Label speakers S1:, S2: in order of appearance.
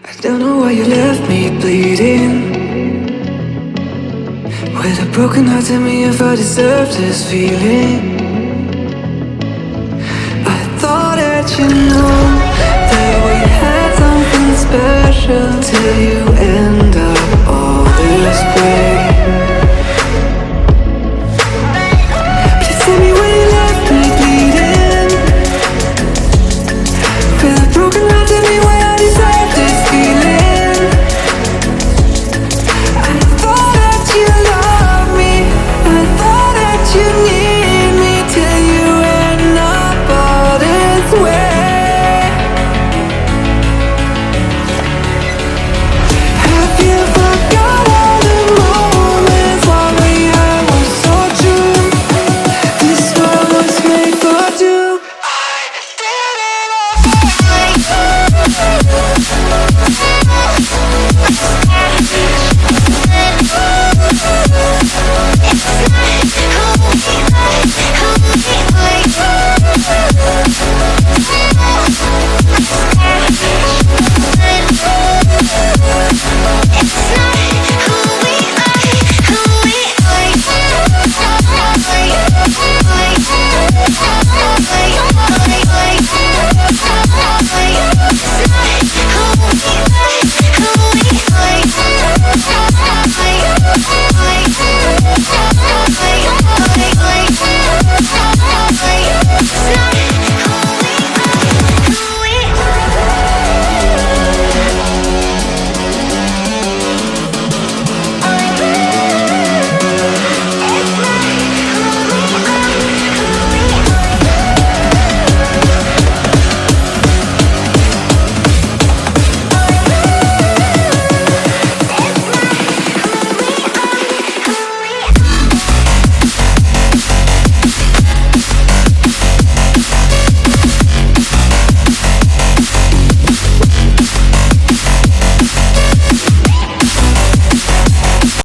S1: I don't know why you left me bleeding. With a broken heart, tell me if I deserve this feeling. I thought that you know that we had something special till you end